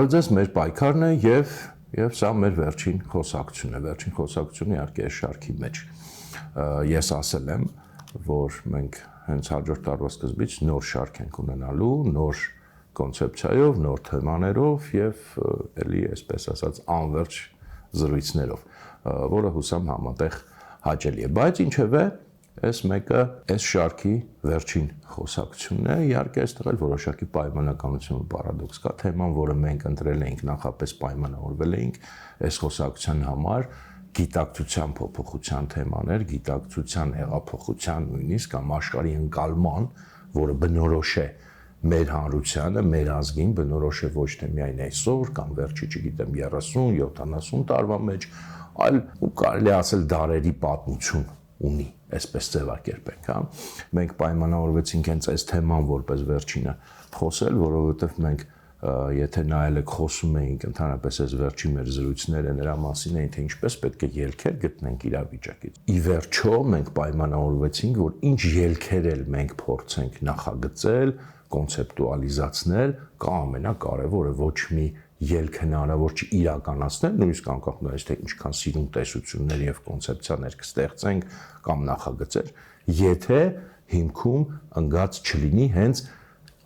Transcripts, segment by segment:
Բարև ձեզ, մեր պայքարն է եւ սա մեր վերջին խոսակցությունն է։ Վերջին խոսակցությունը իհարկե այս շարքի մեջ։ Ես ասել եմ, որ մենք հենց հաջորդ տարվա սկզբից նոր շարք ենք ունենալու, նոր կոնցեպցիայով, նոր թեմաներով եւ էլի այսպես ասած անverջ զրույցներով, որը հուսամ համատեղ հաճելի է, բայց ինչևէ այս մեկը այս շարքի վերջին խոսակցությունն է, իհարկե այստեղ էլ որոշակի պայմանականություն ու պարադոքս կա, թեման, որը մենք ընտրել էինք, նախապես պայմանավորվել էինք այս խոսակցության համար, գիտակցության փոփոխության թեմաներ, գիտակցության հեղափոխության նույնիսկ կամ աշխարհի ընկալման, որը բնորոշ է մեր հանրությանը, մեր ազգին, բնորոշ է ոչ թե միայն այսօր կամ վերջի, չգիտեմ, 30-70 տարվա մեջ, այլ կարելի ասել դարերի պատմություն ունի, այսպես ձևակերպենք, հա։ Մենք պայմանավորվեցինք հենց այս թեման որպես վերջինը խոսել, որովհետև մենք եթե նայել եք խոսում էինք ընդհանրապես այս վերջի մեր զրույցները նրա մասին էին, թե ինչպես պետք է ելքեր գտնենք իրավիճակից։ Ի վերջո մենք պայմանավորվեցինք, որ ինչ ելքեր էլ մենք փորձենք նախագծել, կոնցեպտուալիզացնել, կա ամենակարևորը ոչ մի ելք հնարավոր չի իրականացնել, նույնիսկ անկախ նրանից թե ինչքան սիրուն տեսություններ եւ կոնցեպցիաներ կստեղծենք կամ նախագծեր, եթե հիմքում ընկած չլինի հենց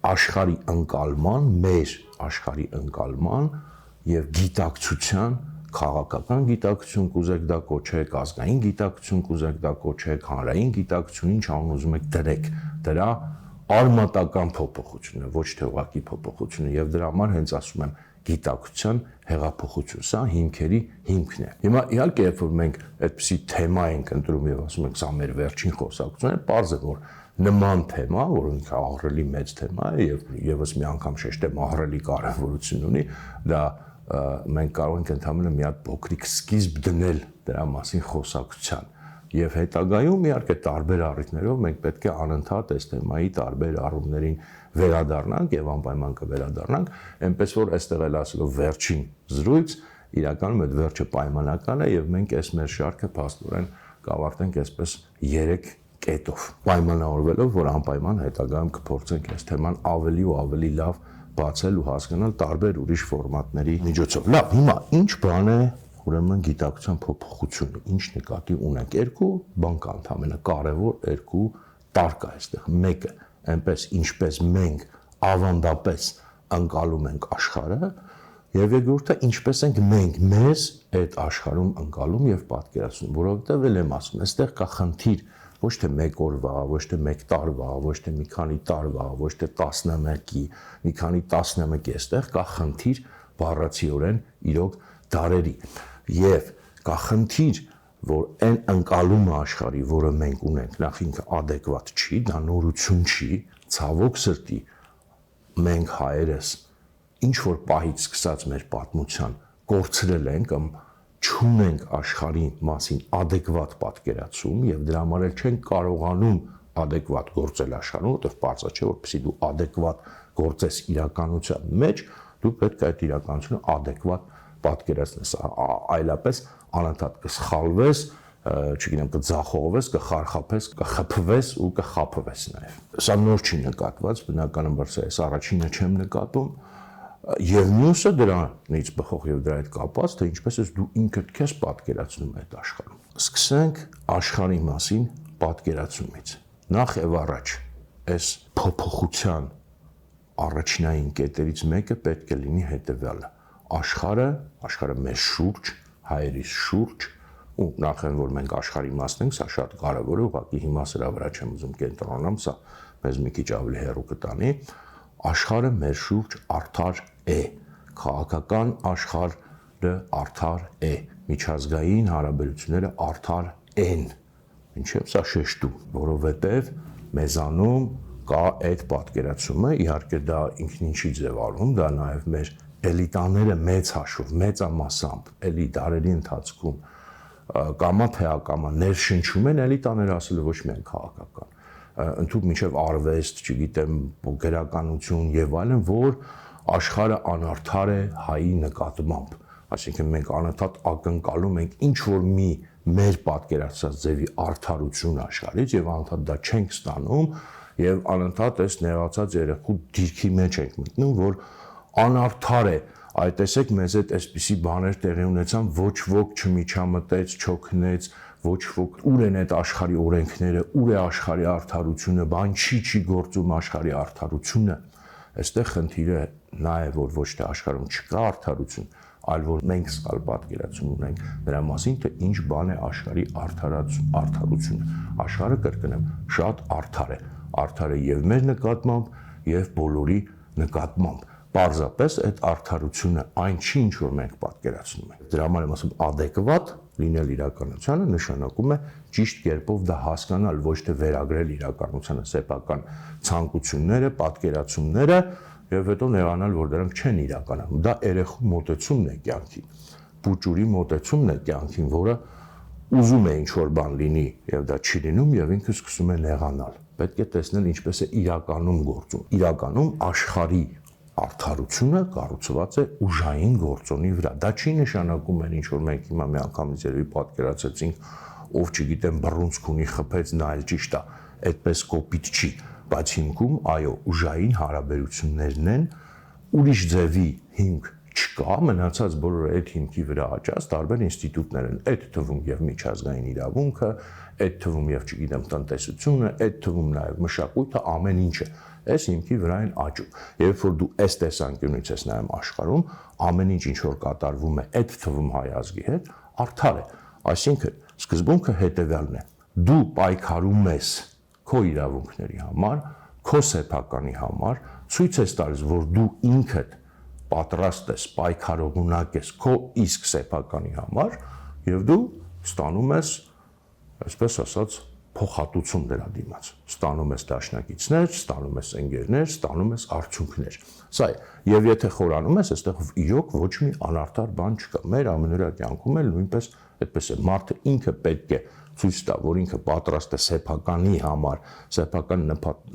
աշխարհի ընկալման, մեր աշխարհի ընկալման եւ գիտակցության, քաղաքական գիտակցություն կուզեք դա կոչեք, ազգային գիտակցություն կուզեք դա կոչեք, հանրային գիտակցություն, ինչ անուն ուզում եք դրեք, դրա արմատական փոփոխությունը, ոչ թե ուղղակի փոփոխությունը եւ դրա համար հենց ասում եմ գիտակցության հեղափոխություն, սա հիմքերի հիմքն է։ Հիմա իհարկե երբ որ մենք այդպիսի թեմա ենք ընտրում եւ ասում ենք սա մեր վերջին խոսակցությունն է, պարզ է որ նման թեմա, որ ինքը ահռելի մեծ թեմա է եւ եւս մի անգամ շեշտեմ ահռելի կարեւորություն ունի, դա մենք կարող ենք ընդհանրապես մի հատ փոքրիկ սկիզբ դնել դրա մասին խոսակցության եւ հետագայում իհարկե տարբեր առիթներով մենք պետք է անընդհատ այս թեմայի տարբեր առումներին վերադառնանք եւ անպայման կվերադառնանք, այնպես որ այստեղ էլ ասելով վերջին զրույց, իրականում այդ վերջը պայմանական է եւ մենք այս մեր շարքը փաստորեն կավարտենք այսպես 3 կետով, պայմանավորվելով, որ անպայման հետագայում կփորձենք այս թեման ավելի ու ավելի լավ բացել ու հասկանալ տարբեր ուրիշ ֆորմատների միջոցով։ Լավ, հիմա ինչ բան է ուրեմն գիտակցության փոփոխությունը, ինչ նկատի ունենք։ Երկու բան կա ընդհանրապես կարևոր, երկու տար կա այստեղ։ Մեկը այնպես ինչպես մենք ավանդապես ընկալում ենք աշխարհը, եւ երկրորդը ինչպես ենք մենք մեզ այդ աշխարհում ընկալում եւ պատկերացնում, որովհետեւ էլ եմ ասում, այստեղ կա խնդիր ոչ թե մեկ օրվա, ոչ թե մեկ տարվա, ոչ թե մի քանի տարվա, ոչ թե տասնամյակի, մի քանի տասնամյակի, այստեղ կա խնդիր բառացիորեն իրոք դարերի եւ կա խնդիր, որ այն ընկալումը աշխարհի, որը մենք ունենք, նախ ինքը adekvat չի, դա նորություն չի, ցավոք սրտի մենք հայերս ինչ որ պահից սկսած մեր պատմության կորցրել ենք կամ չունենք աշխարհի մասին adekvat պատկերացում եւ դրա համար էլ չենք կարողանում adekvat գործել աշխարհում, որովհետեւ բարձր չէ, որպեսզի դու adekvat գործես իրականության մեջ, դու պետք է այդ իրականությունը adekvat պատկերացնես, այլապես անընդհատ կսխալվես, չգիտեմ, կձախողվես, կխարխափես, կխփվես ու կխափվես նաեւ։ Սա նոր չի նկատված, բնականաբար այս առաջինը չեմ նկատում, եւ մյուսը դրանից բխող եւ դրա հետ կապված, թե ինչպես ես դու ինքդ քեզ պատկերացնում այդ աշխարհում։ Սկսենք աշխարհի մասին պատկերացումից։ Նախ եւ առաջ այս փոփոխության առաջնային կետերից մեկը պետք է լինի հետեւյալը։ Աշխարհը մեր շուրջ, հայերիս շուրջ, ու նախ են որ մենք աշխարհի մասն ենք, սա շատ կարևոր է, ուղղակի հիմա սրա վրա չեմ ուզում կենտրոնանամ, սա մեզ մի քիչ ավելի հեռու կտանի։ Աշխարհը մեր շուրջ արդար է, քաղաքական աշխարհը արդար է, միջազգային հարաբերությունները արդար են։ Ինչեւ սա շեշտում, որովհետեւ մեզանում կա այդ պատկերացումը, իհարկե դա ինքն ինչի ձևավորում, դա նաեւ մեր էլիտաները մեծ հաշվով, մեծամասամբ, էլի դարերի ընթացքում կամա թե ակամա ներշնչում են էլիտաները ասել ոչ միայն քաղաքական, ընդհանուր մինչև արվեստ, չգիտեմ, գրականություն եւ այլն, որ աշխարհը անարդար է հայի նկատմամբ, այսինքն մենք անընդհատ ակնկալում ենք ինչ որ մի մեր պատկերացած ձևի արդարություն աշխարհից եւ անընդհատ դա չենք ստանում եւ անընդհատ այս ներածած երեխու դիրքի մեջ ենք մտնում, որ անարդար է Այդ տեսեք մեզ այդ այսպիսի բաներ տեղի ունեցան, ոչ ոք չմիջամտեց, չօգնեց, ոչ ոք ուր են այդ աշխարհի օրենքները, ուր է աշխարհի արդարությունը, բան չի գործում աշխարհի արդարությունը։ Այստեղ խնդիրը նա է, որ ոչ թե աշխարհում չկա արդարություն, այլ որ մենք սխալ պատկերացում ունենք նրա մասին, թե ինչ բան է աշխարհի արդարությունը։ Աշխարհը, կրկնեմ, շատ արդար է եւ մեր նկատմամբ, եւ բոլորի նկատմամբ։ Պարզապես այդ արդարությունը այն չի, ինչ որ մենք պատկերացնում ենք։ Դրա համար եմ ասում, adekvat լինել իրականությանը նշանակում է ճիշտ կերպով դա հասկանալ, ոչ թե վերագրել իրականությանը սեփական ցանկությունները, պատկերացումները եւ հետո նեղանալ, որ դրանք չեն իրականանում։ Դա երեխու մոտեցումն է կյանքին, բուճուրի մոտեցումն է կյանքին, որը ուզում է ինչ որ բան լինի եւ դա չի լինում եւ ինքը սկսում է նեղանալ։ Պետք է տեսնել ինչպես է իրականում գործում։ Իրականում աշխարհի արդարությունը կառուցված է ուժային գործոնի վրա։ Դա չի նշանակում են ինչ որ մենք հիմա մի անգամից երևի պատկերացրեցինք, ով չգիտեմ բռունցք ունի, խփեց, նա էլ ճիշտ է, այդպես կոպիտ չի, բայց հիմքում այո, ուժային հարաբերություններն են, ուրիշ ձևի հիմք չկա, մնացած բոլորը այդ հիմքի վրա աճած տարբեր ինստիտուտներ են, այդ թվում եւ միջազգային իրավունքը, այդ թվում եւ չգիտեմ տնտեսությունը, այդ թվում նաեւ մշակույթը, ամեն ինչը այս հիմքի վրա են աճում։ Երբ որ դու այս տեսանկյունից ես նայում աշխարհում, ամեն ինչ ինչ որ կատարվում է այդ թվում հայ ազգի հետ, արդար է։ Այսինքն, սկզբունքը հետեւյալն է. դու պայքարում ես քո իրավունքների համար, քո սեփականի համար, ցույց ես տալիս, որ դու ինքդ պատրաստ ես, պայքարողունակ ես քո իսկ սեփականի համար, եւ դու ստանում ես, այսպես ասած, փոխհատուցում դրա դիմաց։ Ստանում ես դաշնակիցներ, ստանում ես ընկերներ, ստանում ես արդյունքներ։ Սա է։ Եվ եթե խորանում ես, այստեղ իրոք ոչ մի անարդար բան չկա։ Մեր ամենօրյա կյանքում էլ նույնպես այդպես է։ Մարդը ինքը պետք է ցույց տա, որ ինքը պատրաստ է սեփականի համար, սեփական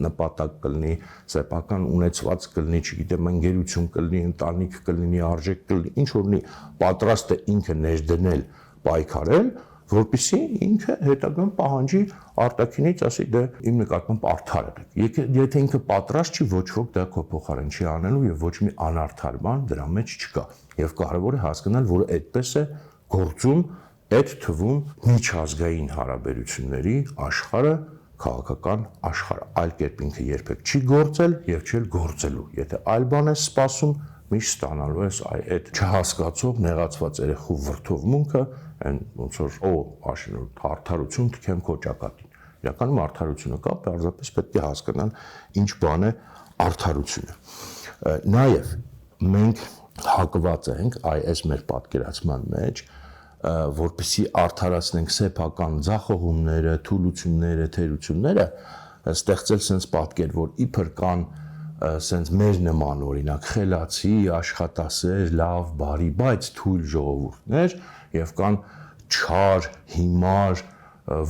նպատակ կլինի, սեփական ունեցված կլինի, չգիտեմ, ընկերություն կլինի, ընտանիք կլինի, արժեք կլինի, ինչ որ լինի, պատրաստ է ինքը ներդնել, պայքարել, որպեսզի ինքը հետագան պահանջի արտաքինից, ասի դե իմ նկատմամբ արդար եք։ Եթե ինքը պատրաստ չի, ոչ ոք դա քո փոխարեն չի անելու եւ ոչ մի անարդար բան դրա մեջ չկա։ Եվ կարեւոր է հասկանալ, որ այդպես է գործում այդ թվում միջազգային հարաբերությունների աշխարհը, քաղաքական աշխարհը։ Այլ կերպ ինքը երբեք չի գործել եւ չի գործելու։ Եթե այլ բան է սպասում, միշտ ստանալու ես այդ չհասկացող նեղացված երեխու վրդովմունքը, այն ոնց որ արդարություն թքեմ քո ճակատին։ Իրականում արդարությունը կա, պարզապես պետք է հասկանալ ինչ բան է արդարությունը։ Նաև մենք հակված ենք այս մեր պատկերացման մեջ, որպեսզի արդարացնենք սեփական ձախողումները, թուլությունները, թերությունները, ստեղծել sense պատկեր, որ իբր կան sense մեր նման օրինակ խելացի, աշխատասեր, լավ, բարի, բայց թույլ ժողովուրդներ եւ կան չար, հիմար,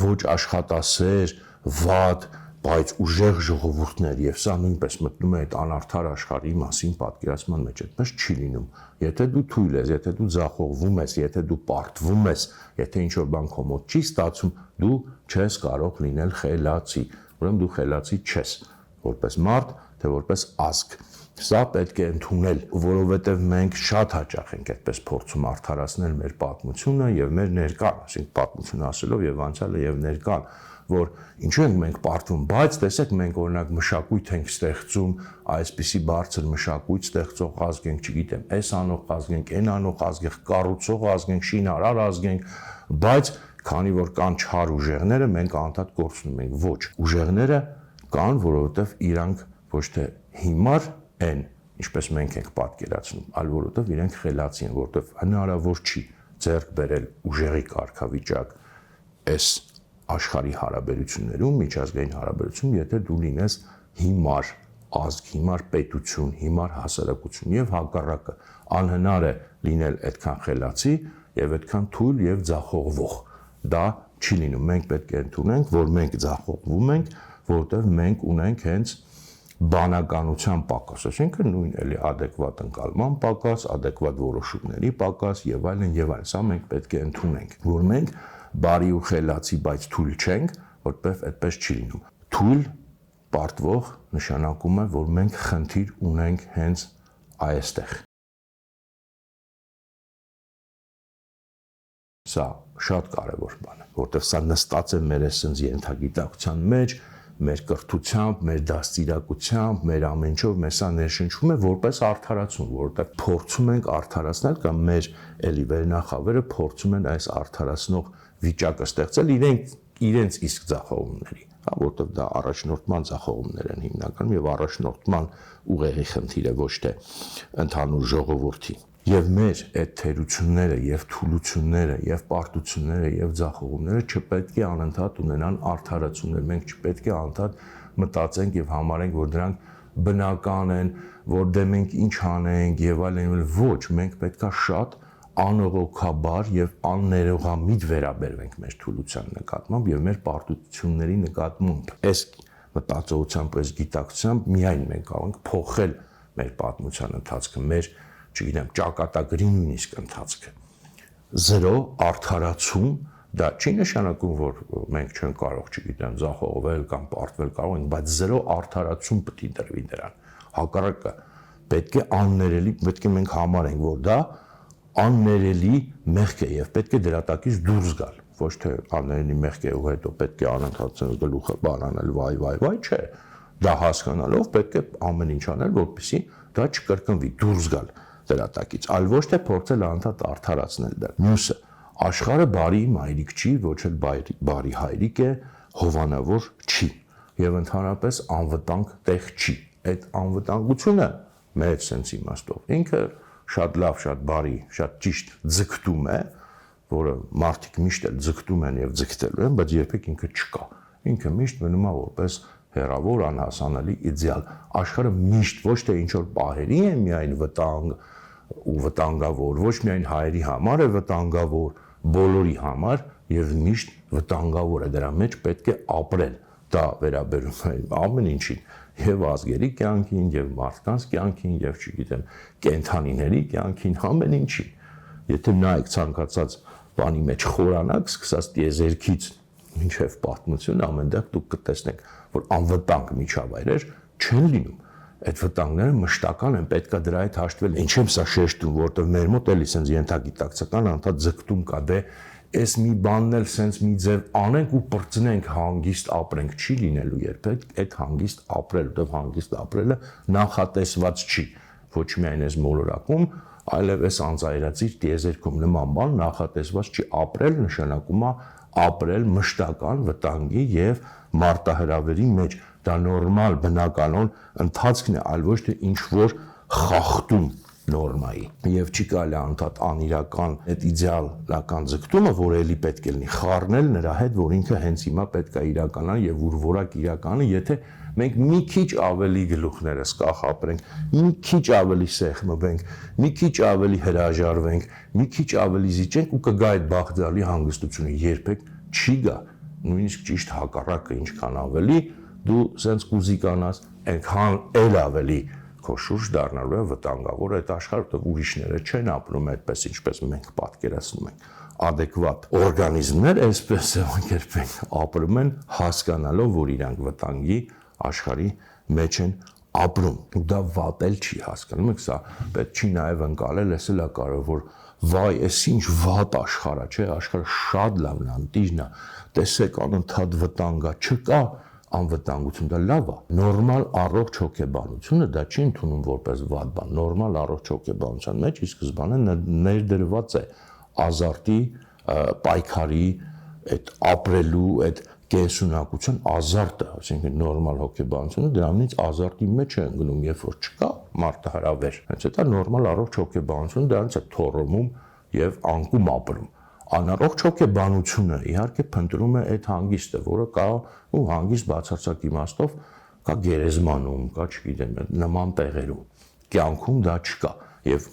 ոչ աշխատասեր, վատ, բայց ուժեղ ժողովուրդներ եւ սա նույնպես մտնում է այդ անարդար աշխարհի մասին պատկերացման մեջ, այդպես չի լինում։ Եթե դու թույլ ես, եթե դու ձախողվում ես, եթե դու պարտվում ես, եթե ինչ որ բան քո մոտ չի ստացում, դու չես կարող լինել խելացի։ Ուրեմն դու խելացի չես, որպես մարդ, թե որպես ազգ։ Սա պետք է ընդունել, որովհետև մենք շատ հաճախ ենք այդպես փորձում արդարացնել մեր պատմությունը եւ մեր ներկան, այսինքն պատմությունը ասելով եւ անցյալը եւ ներկան, որ ինչու ենք մենք պարտվում, բայց տեսեք մենք օրինակ մշակույթ ենք ստեղծում, այսպիսի բարձր մշակույթ ստեղծող ազգ ենք, չգիտեմ, այս անող ազգ ենք, այն անող ազգ ենք, կառուցող ազգ ենք, շինարար ազգ ենք, բայց քանի որ կան չար ուժեղները, մենք անդադ կորցնում ենք։ Ոչ, ուժեղները կան, որովհետև իրանք ոչ թե հիմար են, ինչպես մենք ենք պատկերացնում, այլ որովհետև իրենք խելացի են, որովհետև հնարավոր չի ձեռք բերել ուժեղի կարգավիճակ այս աշխարհի հարաբերություններում, միջազգային հարաբերությունում, եթե դու լինես հիմար ազգ, հիմար պետություն, հիմար հասարակություն եւ հակառակը անհնար է լինել այդքան խելացի եւ այդքան թույլ եւ ձախողվող։ Դա չի լինում։ Մենք պետք է ընդունենք, որ մենք ձախողվում ենք, որովհետեւ մենք ունենք հենց բանականության պակաս, այսինքն նույն էլի adekvat ընկալման պակաս, adekvat որոշումների պակաս եւ այլն եւ այլն։ Սա մենք պետք է ընդունենք, որ մենք բարի ու խելացի, բայց թույլ չենք, որովհետև այդպես չի լինում։ Թույլ պարտվող նշանակում է, որ մենք խնդիր ունենք հենց այստեղ։ Սա շատ կարևոր բան է, որտեղ սա նստած է մեր այսպես ենթագիտակցության մեջ, մեր կրթությամբ, մեր դաստիարակությամբ, մեր ամեն ինչով մեզ սա ներշնչում է որպես արդարացում, որտեղ փորձում ենք արդարացնել կամ մեր էլի վերնախավերը փորձում են այս արդարացնող վիճակը ստեղծել իրենց իսկ ձախողումների, հա, որտեղ դա առաջնորդման ձախողումներ են հիմնականում եւ առաջնորդման ուղեղի խնդիր է, ոչ թե ընդհանուր ժողովրդի։ Եվ մեր այդ թերությունները եւ թուլությունները եւ պարտությունները եւ ձախողումները չպետք է անընդհատ ունենան արդարացումներ։ Մենք չպետք է անընդհատ մտածենք եւ համարենք, որ դրանք բնական են, որ դե մենք ինչ անենք եւ այլն, ոչ, մենք պետքա շատ անողոքաբար եւ աններողամիտ վերաբերվենք մեր թուլության նկատմամբ եւ մեր պարտությունների նկատմամբ։ Այս մտածողությամբ, այս գիտակցությամբ միայն մենք կարող ենք փոխել մեր պատմության ընթացքը, մեր չգիտեմ, ճակատագրի նույնիսկ ընթացքը։ Զրո արդարացում դա չի նշանակում, որ մենք չենք կարող, չգիտեմ, ձախողվել կամ պարտվել կարող ենք, բայց զրո արդարացում պետք է դրվի դրան։ Հակառակը պետք է աններելի, պետք է մենք համարենք, որ դա աններելի մեղք է եւ պետք է դրա տակից դուրս գալ։ Ոչ թե աններելի մեղք է ու հետո պետք է անընդհատ գլուխը բանանել, վայ, չէ։ Դա հասկանալով պետք է ամեն ինչ անել, որպեսզի դա չկրկնվի, դուրս գալ դրա տակից, այլ ոչ թե փորձել անընդհատ արդարացնել դա։ Մյուսը, աշխարհը բարի մայրիկ չի, ոչ էլ բարի հայրիկ է, հովանավոր չի եւ ընդհանրապես անվտանգ տեղ չի։ Այդ անվտանգությունը մեր sense իմաստով ինքը շատ լավ, շատ բարի, շատ ճիշտ ձգտում է, որը մարդիկ միշտ էլ ձգտում են եւ ձգտելու են, բայց երբեք ինքը չկա։ Ինքը միշտ մնում է որպես հեռավոր անհասանելի իդեալ։ Աշխարհը միշտ ոչ թե ինչ որ պահերի է միայն վտանգ ու վտանգավոր, ոչ միայն հայերի համար է վտանգավոր, բոլորի համար եւ միշտ վտանգավոր է, դրա մեջ պետք է ապրել։ Դա վերաբերում է ամեն ինչին, եւ ազգերի կյանքին, եւ մարդկանց կյանքին, եւ չգիտեմ, կենդանիների կյանքին, ամեն ինչին։ Եթե նայեք ցանկացած բանի մեջ խորանակ, սկսած տիեզերքից մինչև պատմություն, ամենտեղ դուք կտեսնեք, որ անվտանգ միջավայրեր չեն լինում։ Այդ վտանգները մշտական են, պետքա դրա հետ հաշտվել։ Ինչ եմ սա շեշտում, որտեղ մեր մոտ էլի sense ենթագիտակցական անդադ ձգտում կա, դե այս մի բանն էլ sense մի ձև անենք ու բրծնենք, հանգիստ ապրենք, չի լինելու երբեք այդ հանգիստ ապրել, որտեղ հանգիստ ապրելը նախատեսված չի։ Ոչ միայն այս մոլորակում, այլև այս անձայրացիր տիեզերքում նման բան նախատեսված չի։ Ապրել նշանակում է ապրել մշտական վտանգի եւ մարտահրավերի մեջ։ Դա նորմալ բնականon ընթացքն է, այլ ոչ թե ինչ որ խախտում նորմայի։ Եվ չի կարելի անդադ անիրական այդ իդեալական ձգտումը, որ էլի պետք է լինի, խառնել նրա հետ, որ ինքը հենց հիմա պետք է իրականանա եւ ուր որակ իրականը, եթե մենք մի քիչ ավելի գլուխներս կախապրենք, մի քիչ ավելի սեղմվենք, մի քիչ ավելի հրաժարվենք, մի քիչ ավելի զիջենք ու կգա այդ բաղձալի հանգստությունը, երբեք չի գա։ Նույնիսկ ճիշտ հակառակը, ինչքան ավելի դու սենց կուզիկանաս, այնքան էլ ավելի քո շուրջ դառնալու է վտանգավոր այդ աշխարհը, որտեղ ուրիշները չեն ապրում այդպես, ինչպես մենք պատկերացնում ենք։ Adekvat օրգանիզմներ այսպես ձևակերպենք ապրում են հասկանալով, որ իրանք վտանգի աշխարհի մեջ են ապրում։ Ու դա վատ էլ չի, հասկանում եք, սա պետք չի նաև ընկալել, էս էլ է կարևոր, վայ, էս ինչ վատ աշխարհ է, չէ, աշխարհը շատ լավն է, անտիժն է, տեսեք անընդհատ վտանգ է, չկա անվտանգություն, դա լավ է։ Նորմալ առողջ հոգեբանությունը դա չի ընդունում որպես վատ բան։ Նորմալ առողջ հոգեբանության մեջ ի սկզբանե ներդրված է ազարտի, պայքարի, այդ ապրելու, այդ կենսունակության ազարտը, այսինքն նորմալ հոգեբանությունը դրանից ազարտի մեջ է ընկնում, երբ որ չկա մարտահրավեր։ Հենց դա նորմալ առողջ հոգեբանությունը դրանից է թոռոմում եւ անկում ապրում։ Անառողջ հոգեբանությունը իհարկե փնտրում է այդ հանգիստը, որը կա ու հանգիստ բացարձակ իմաստով կա գերեզմանում, կա, չգիտեմ, նման տեղերում։ Կյանքում դա չկա։ Եվ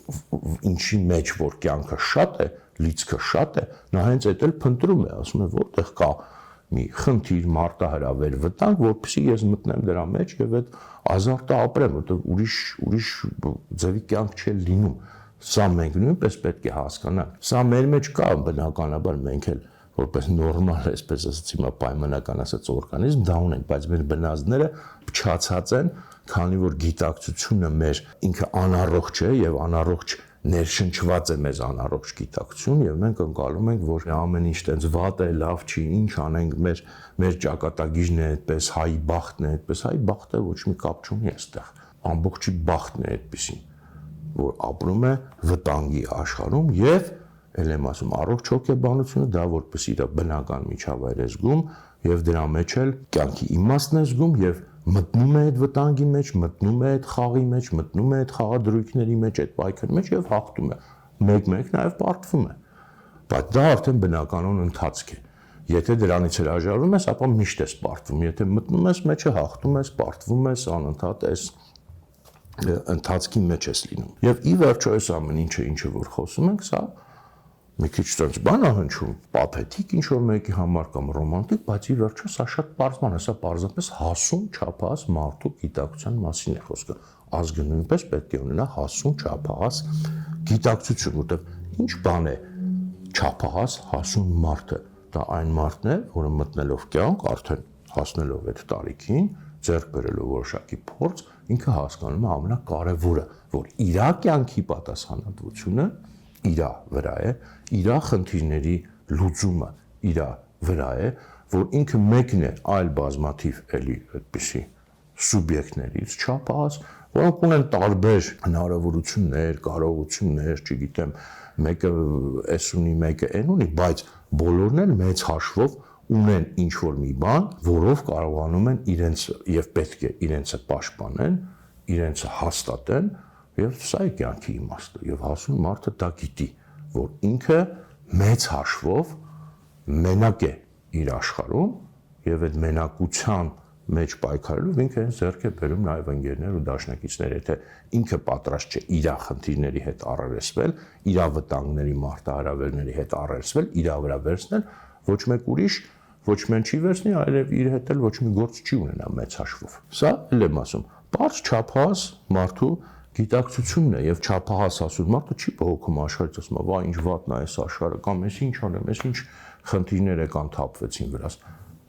ինչի մեջ որ կյանքը շատ է, լիցքը շատ է, նա հենց այդ էլ փնտրում է, ասում է, որտեղ կա մի խնդիր, մարտահրավեր, վտանգ, որպեսզի ես մտնեմ դրա մեջ եւ այդ ազարտը ապրեմ, որտեղ ուրիշ ձևի կյանք չէ լինում։ Սա մենք նույնպես պետք է հասկանանք։ Սա մեր մեջ կա, բնականաբար մենք էլ որպես նորմալ, այսպես ասած, հիմա պայմանական ասած օրգանիզմ դա ունենք, բայց մեր բնազդները փչացած են, քանի որ գիտակցությունը մեր ինքը անառողջ է եւ անառողջ ներշնչված է մեզ անառողջ գիտակցություն եւ մենք ընկալում ենք, որ ամեն ինչ տենց վատ է, լավ չի, ինչ անենք, մեր ճակատագիրն է այդպես, հայի բախտն է այդպես, հայի բախտը ոչ մի կապ չունի այստեղ։ Ամբողջի բախտն է այդպեսին, որ ապրում է վտանգի աշխարհում եւ ել եմ ասում, առողջ հոգեբանությունը դա որպես իր բնական միջավայր է զգում եւ դրա մեջ էլ կյանքի իմաստն է զգում եւ մտնում է այդ վտանգի մեջ, մտնում է այդ խաղի մեջ, մտնում է այդ խաղադրույքների մեջ, այդ պայքարի մեջ եւ հաղթում է։ Մեկ-մեկ նաեւ պարտվում է։ Բայց դա արդեն բնականon ընթացք է։ Եթե դրանից հրաժարվում ես, ապա միշտ ես պարտվում։ Եթե մտնում ես մեջը, հաղթում ես, պարտվում ես, անընդհատ ես ընթացքի մեջ ես լինում։ Եվ ի վերջո այս ամեն ինչը որ խոսում ենք, սա մի քիչ ցած բան է հնչում, պաթետիկ ինչ որ մեկի համար կամ ռոմանտիկ, բայց ի վերջո սա շատ պարզման է, սա պարզապես հասուն չափահաս մարդու գիտակցության մասին է խոսքը։ Ազգը նույնպես պետք է ունենա հասուն չափահաս գիտակցություն, որտեղ ինչ բան է չափահաս հասուն մարդը։ Դա այն մարդն է, որը մտնելով կյանք, արդեն հասնելով այդ տարիքին, ձեռք բերելով որոշակի փորձ, ինքը հասկանում է ամենակարևորը, որ իր կյանքի պատասխանատվությունը իր վրա է, իր խնդիրների լուծումը իր վրա է, որ ինքը մեկն է այլ բազմաթիվ էլի այդպիսի սուբյեկտներից չափահաս, որոնք ունեն տարբեր հնարավորություններ, կարողություններ, չգիտեմ, մեկը էս ունի, մեկը այն ունի, բայց բոլորն են մեծ հաշվով ունեն ինչ-որ մի բան, որով կարողանում են իրենց եւ պետք է իրենցը պաշտպանեն, իրենցը հաստատեն եւ սա է կյանքի իմաստը եւ հասուն մարդը դա գիտի, որ ինքը մեծ հաշվով մենակ է իր աշխարհում եւ այդ մենակության մեջ պայքարելով ինքը ձեռք է բերում նաեւ ընկերներ ու դաշնակիցներ, եթե ինքը պատրաստ չէ իր խնդիրների հետ առերեսվել, իր վտանգների մարտահրավերների հետ առերեսվել, իր վրա վերցնել, ոչ մեկ ուրիշ ոչ մեն չի վերցնի, այլև իր հետ էլ ոչ մի գործ չի ունենա մեծ հաշվով։ Սա էլ եմ ասում, բարձ չափահաս մարդու գիտակցությունն է եւ չափահաս ասում մարդը չի բողոքում աշխարհից, ասում վա ինչ վատնա էս աշխարհը կամ էս ինչ անեմ, էս ինչ խնդիրներ եկան թափվեցին վրաս։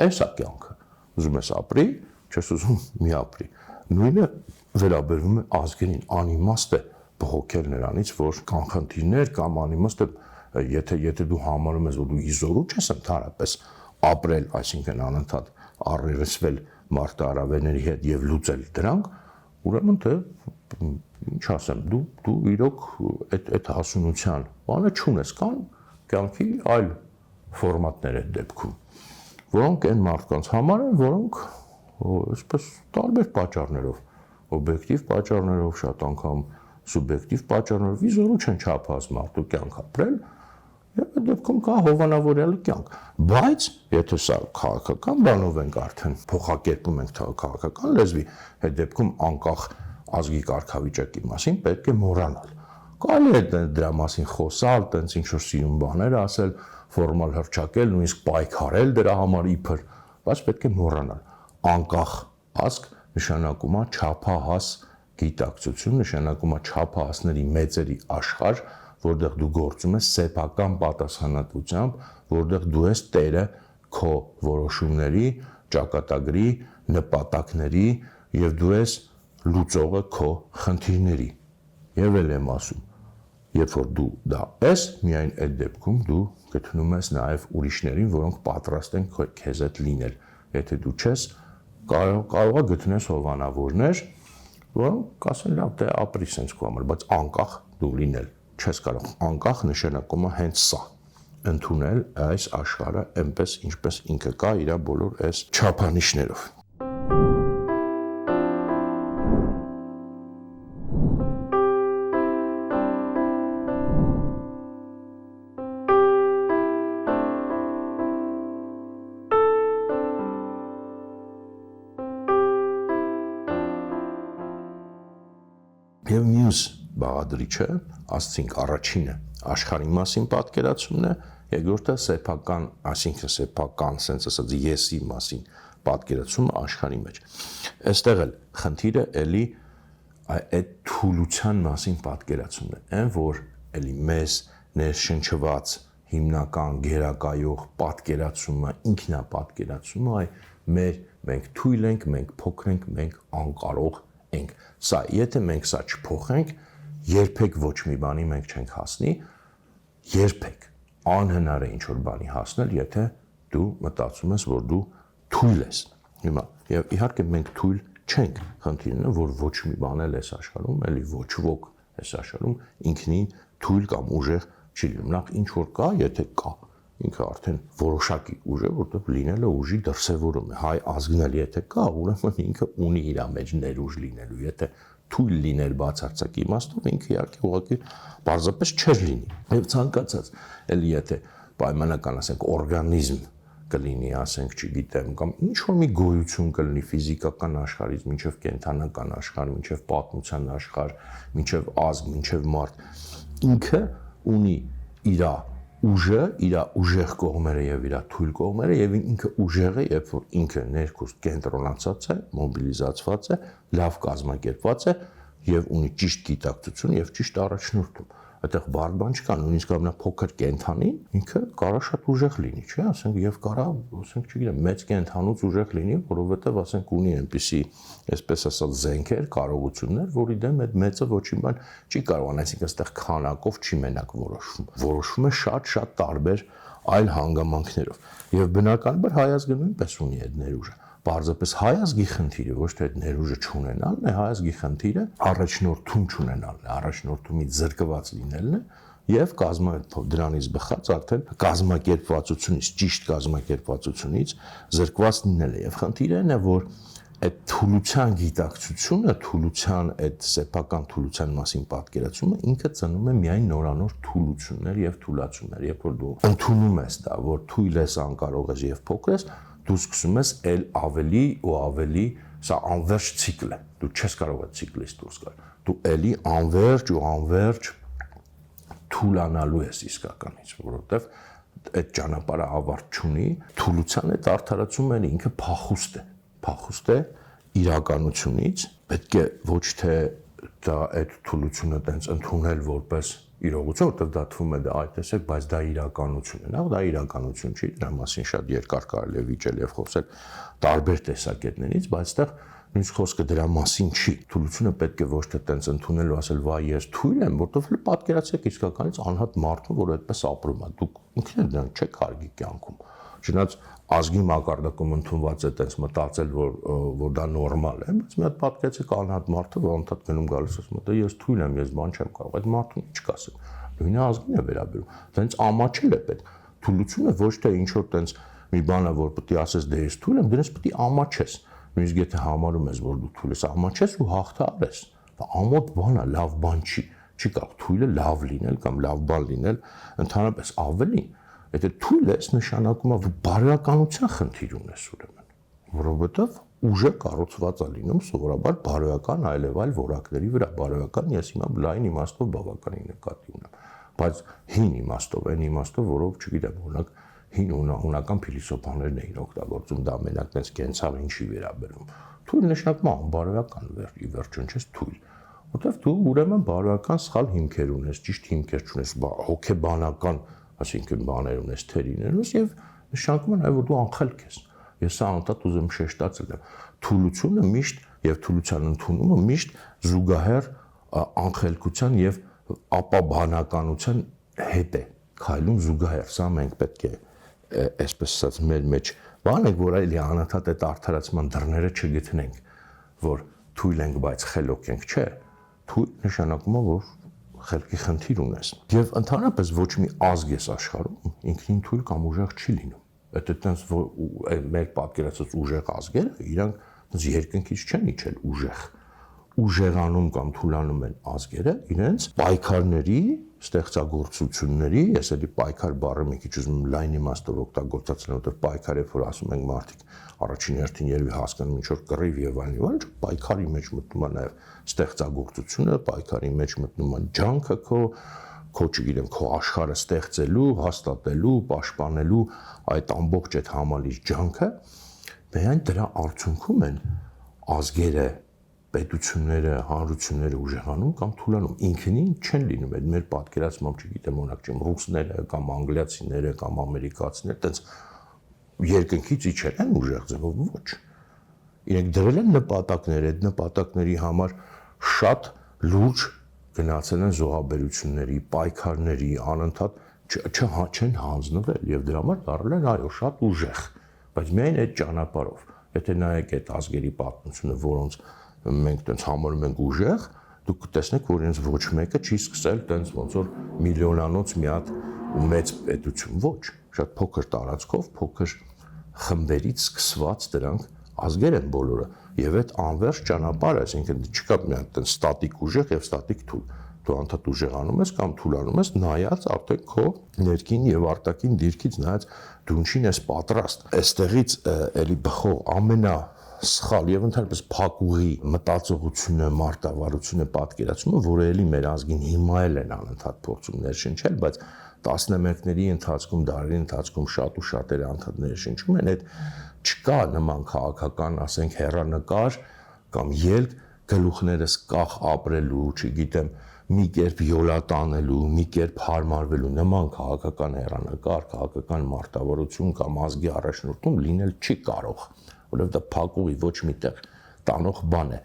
Էս է կյանքը։ Ուզում ես ապրի, չես ուզում մի ապրի։ Նույնը վերաբերվում է ազգերին, անիմաստ է բողոքել նրանից, որ կան խնդիրներ կամ անիմաստ է, եթե դու համարում ես, որ դու իզորու չես ընդհանրապես ապրել, այսինքն անընդհատ առերեսվել մարտահրավերների հետ եւ լուծել դրանք, ուրեմն թե ինչ ասեմ, դու իրոք այդ հասունության բանը չունես, կան կյանքի այլ ֆորմատներ այդ դեպքում, որոնք այն մարդկանց համար են, որոնք այսպես տարբեր պատճառներով, օբյեկտիվ պատճառներով, շատ անգամ սուբյեկտիվ պատճառներով իզորու չեն չափահաս մարդու կյանք ապրել, եւ այդ դեպքում կա հովանավորյալ կյանք, բայց եթե սա քաղաքական բանով ենք արդեն փոխակերպում ենք քաղաքական լեզվի, այդ դեպքում անկախ ազգի կարգավիճակի մասին պետք է մոռանալ։ Կարելի է դրա մասին խոսալ, տենց ինչ որ սիրուն բաներ ասել, ֆորմալ հռչակել, նույնիսկ պայքարել դրա համար իբր, բայց պետք է մոռանալ։ Անկախ ազգ նշանակում է չափահաս գիտակցություն, նշանակում է չափահասների մեծերի աշխարհ, որտեղ դու գործում ես սեփական պատասխանատվությամբ, որտեղ դու ես տերը քո որոշումների, ճակատագրի, նպատակների եւ դու ես լուծողը քո խնդիրների։ Եվ էլ եմ ասում, երբ որ դու դա ես, միայն այդ դեպքում դու գտնում ես նաեւ ուրիշներին, որոնք պատրաստ են քեզ հետ լինել։ Եթե դու չես, կարող է գտնես հովանավորներ, որոնք կասեն լավ, դե ապրի sense քո համար, բայց անկախ դու լինել չես կարող, անկախ նշանակում է հենց սա, ընդունել այս աշխարհը այնպես ինչպես ինքը կա իր բոլոր այս չափանիշներով։ Եվ մյուս բաղադրիչը, ասցինք առաջինը աշխարհի մասին պատկերացումն է, երկրորդը սեփական, այսինքն սեփական, sense ասած եսի մասին պատկերացումը աշխարհի մեջ։ Այստեղ էլ խնդիրը էլի այդ թուլության մասին պատկերացումն է, այն որ էլի մեզ ներշնչված հիմնական գերակայող պատկերացումը, ինքնապատկերացումը, մենք թույլ ենք, մենք փոքր ենք, մենք անկարող ենք։ Սա, եթե մենք սա չփոխենք, երբեք ոչ մի բանի մենք չենք հասնի, երբեք անհնար է ինչ-որ բանի հասնել, եթե դու մտածում ես, որ դու թույլ ես։ Հիմա, եւ իհարկե մենք թույլ չենք, խնդիրն է, որ ոչ մի բան էլ այս աշխարհում, էլի ոչ ոք այս աշխարհում ինքնին թույլ կամ ուժեղ չի լինում։ Նախ ինչ որ կա, եթե կա, ինքը արդեն որոշակի ուժ է, որտեղ լինելը ուժի դրսևորում է։ Հայ ազգն էլ եթե կա, ուրեմն ինքը ունի իր մեջ ներուժ լինելու։ Եթե թույլ լիներ բացարձակ իմաստով, ինքը իհարկե ուղղակի պարզապես չէր լինի։ Եվ ցանկացած, էլի եթե պայմանական ասենք օրգանիզմ կլինի, ասենք, չգիտեմ, կամ ինչ որ մի գոյություն կլինի ֆիզիկական աշխարհից, մինչև կենդանական աշխարհ, մինչև պատմության աշխարհ, մինչև ազգ, մինչև մարդ, ինքը ունի իր ուժը, իր ուժեղ կողմերը եւ իր թույլ կողմերը եւ ինքը ուժեղ է, երբ որ ինքը ներքուստ կենտրոնացած է, մոբիլիզացված է, լավ կազմակերպված է եւ ունի ճիշտ գիտակցություն եւ ճիշտ առաջնորդում։ Այդտեղ բարդ բան չկա, նույնիսկ ամենափոքր կենթանին ինքը կարա շատ ուժեղ լինի, չէ՞, ասենք եւ կարա, ասենք, չգիտեմ, մեծ կենթանուց ուժեղ լինի, որովհետեւ ասենք ունի այնպիսի, այսպես ասած, զենքեր, կարողություններ, որի դեմ այդ մեծը ոչինչ բան չի կարող անել, այսինքն այստեղ քանակով չի մենակ որոշվում։ Որոշվում է շատ տարբեր այլ հանգամանքներով։ Եվ բնականաբար հայազգը նույնպես ունի այդ ներուժը։ Պարզապես հայազգի խնդիրը ոչ թե այդ ներուժը չունենալն է, հայազգի խնդիրը առաջնորդում չունենալն է, առաջնորդումից զրկված լինելն է եւ դրանից բխած արդեն կազմակերպվածությունից, ճիշտ կազմակերպվածությունից զրկված լինելը եւ խնդիրը այն է, որ այդ թուլության գիտակցությունը, թուլության այդ սեփական թուլության մասին պատկերացումը ինքը ծնում է միայն նորանոր թուլություններ եւ թուլացումներ, երբ որ դու ընդունում ես դա, որ թույլ ես, անկարող ես եւ փոքր ես, դու սկսում ես էլ ավելի ու ավելի, սա անverջ ցիկլ է, դու չես կարող այդ ցիկլից դուրս գալ, դու էլի անverջ ու անverջ թուլանալու ես իսկականից, որովհետև այդ ճանապարհը ավարտ չունի, թուլության այդ արդարացումը ինքը փախուստ է իրականությունից, պետք է ոչ թե դա այդ թուլությունը տենց ընդունել որպես իրողություն, որտեղ դա թվում է դա այ տեսեք, բայց դա իրականություն է։ Նախ դա իրականություն չի, դրա մասին շատ երկար կարելի է վիճել եւ խոսել տարբեր տեսակետներից, բայց այդտեղ նույնիսկ խոսքը դրա մասին չի։ Թուլությունը պետք է ոչ թե տենց ընդունել ու ասել վայ ես թույլ եմ, որովհետեւ պատկերացրեք իսկականից անհատ մարդը, որ այդպես ապրում է, դուք ինքներդ դրանք չեք հարգի կյանքում։ Չնայած ազգի մակարդակում ընդունված է այդպես մտածել, որ դա նորմալ է, բայց մի հատ պատկերացրեք անհատ մարդը, որ անդադ գնում գալիս ասում է, ես թույլ եմ, ես բան չեմ կարող, այդ մարդուն ինչ կասեմ։ Նույնը ազգին է վերաբերում։ Դրանց ամաչել է պետք։ Թուլությունը ոչ թե ինչ որ տենց մի բան է, որ պետք է ասես դե ես թույլ եմ, դրանց պետք է ամաչես։ Նույնիսկ եթե համարում ես, որ դու թույլ ես, ամաչես ու հաղթարես։ Դա ամոթ բան է, լավ բան չի։ Չի կարող թույլը լավ լինել կամ լավ բան լինել, ընդհանրապես ավելին Եթե թույլ ես, նշանակում է, որ բարոյականության խնդիր ունես ուրեմն, որովհետև ուժը կառուցված է լինում սովորաբար բարոյական այլևայլ որակների վրա, բարոյական ես հիմա լայն իմաստով բավականին նկատի ունեմ, բայց հին իմաստով, այն իմաստով, որով չգիտեմ, օրինակ հին հունական փիլիսոփաներն էին օգտագործում, դա մենակ տես կենցաղ ինչի վերաբերում։ Թույլ նշանակում է անբարոյական ի վերջո չես թույլ, որովհետև դու ուրեմն բարոյական սխալ հիմքեր ունես, ճիշտ հիմքեր չունես, հոգեբանական այսինքն բաներ ունես թերիներուս եւ նշանակում է նաեւ որ դու անխելք ես։ Ես սա անդադ ուզում շեշտացել եմ։ Թուլությունը միշտ եւ թուլության ընդունումը միշտ զուգահեռ անխելքության եւ ապաբանականության հետ է քայլում զուգահեռ։ Սա մենք պետք է այսպես ասած մեր մեջ բան է, որ այլի անընդհատ այդ արդարացման դռները չգտնենք, որ թույլ ենք, բայց խելոք ենք, չէ։ Թույլ նշանակում է որ խելքի խնդիր ունես։ Եվ ընդհանրապես ոչ մի ազգ ես աշխարհում ինքնին թույլ կամ ուժեղ չի լինում։ Այդ այդտենց մեր պատկերացած ուժեղ ազգերը իրանք այնպես երկնքից չեն իջել ուժեղ։ Ուժեղանում կամ թուլանում են ազգերը իրենց պայքարների, ստեղծագործությունների, ես էլի պայքար բառը մի քիչ ուզում լայն իմաստով օգտագործել, որովհետև պայքար է, որ ասում ենք մարդիկ առաջին հերթին երևի հասկանում ինչ որ կռիվ եւ այլն, պայքարի մեջ մտնում է նաեւ ստեղծագործությունը, պայքարի մեջ մտնում է ջանքը քո չգիտեմ, քո աշխարհը ստեղծելու, հաստատելու, պաշտպանելու այդ ամբողջ այդ համալիր ջանքը, միայն դրա արդյունքում են ազգերը, պետությունները, հանրությունները ուժեղանում կամ թուլանում, ինքնին չեն լինում, այդ մեր պատկերացմամբ չգիտեմ, օրինակ չեմ, ռուսները կամ անգլիացիները կամ ամերիկացիները, այտենց երկնքից իջել են ուժեղ ձևով, ոչ։ Իրենք դրել են նպատակներ, այդ նպատակների համար շատ լուրջ գնացել են զոհաբերությունների, պայքարների, անընդհատ չեն հանձնվել եւ դրա համար դառել են այո շատ ուժեղ, բայց միայն այդ ճանապարհով։ Եթե նայեք այդ ազգերի պատմությունը, որոնց մենք տենց համարում ենք ուժեղ, դուք կտեսնեք, որ իրենց ոչ մեկը չի սկսել տենց ոնց որ միլիոնանոց մի հատ մեծ պետություն, ոչ, շատ փոքր տարածքով, փոքր խմբերից սկսված դրանք ազգեր են բոլորը եւ այդ անվերջ ճանապարհը, այսինքն չկա մի հատ տենց ստատիկ ուժեղ եւ ստատիկ թույլ։ Դու անդադ ուժեղանում ես կամ թուլանում ես, նայած արդեն քո ներքին եւ արտաքին դիրքից նայած դու ինչին ես պատրաստ։ Այստեղից էլի բխող ամենասխալ եւ ընդհանրապես փակուղի մտածողությունը, մարտավարությունը, պատկերացումը, որը էլի մեր ազգին հիմա էլ են անընդհատ փորձում ներշնչել, բայց 11-ների ընթացքում, դարերի ընթացքում շատ ու շատերը անդադ ներշնչում են, այդ չկա նման քաղաքական, ասենք, հեռանկար կամ ելք գլուխներս կախ ապրելու, չգիտեմ, մի կերպ յոլա տանելու, մի կերպ հարմարվելու նման քաղաքական հեռանկար, քաղաքական մարտավարություն կամ ազգի առաջնորդում լինել չի կարող, որովհետև դա փակուղի ոչ միտեղ տանող բան է։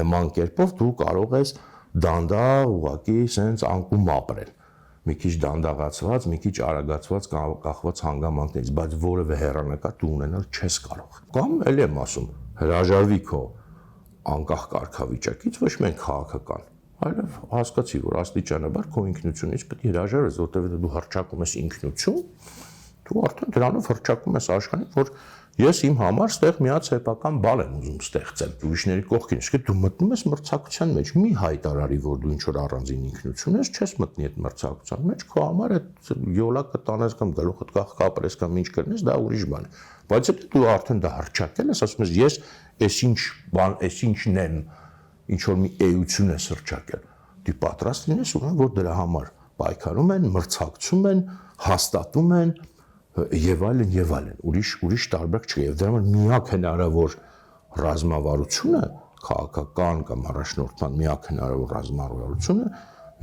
Նման կերպով դու կարող ես դանդաղ ուղղակի սենց անկում ապրել, մի քիչ դանդաղացված, մի քիչ արագացված կախված հանգամանքներից, բայց որևէ հեռանկար դու ունենալ չես կարող։ Կամ էլ եմ ասում, հրաժարվի քո անկախ կարգավիճակից, ոչ միայն քաղաքական, այլև հասկացի, որ աստիճանաբար քո ինքնությունից պետք է հրաժարվես, որտեղ դու հռչակում ես ինքնություն, դու արդեն դրանով հռչակում ես աշխարհին, որ ես իմ համար ստեղ մի հատ սեփական բան եմ ուզում ստեղծել։ Ուրիշների կողքին, իսկ դու մտնում ես մրցակցության մեջ, մի հայտարարի, որ դու ինչ որ առանձին ինքնություն ես, չես մտնի այդ մրցակցության մեջ, քո համար այդ յոլա կտանես կամ գլուխդ կապրես կամ ինչ կրնես, դա ուրիշ բան է։ Բայց եթե դու արդեն դա հռչակել ես, ասում ես ես այսինչ բան, այսինչն եմ, ինչ որ մի էություն ես հռչակել, դու պատրաստ լինես ուրեմն, որ դրա համար պայքարում են, մրցակցում են, հաստատում են եւ այլն, ուրիշ տարբերակ չկա եւ դրա համար միակ հնարավոր ռազմավարությունը քաղաքական կամ առաջնորդման միակ հնարավոր ռազմավարությունը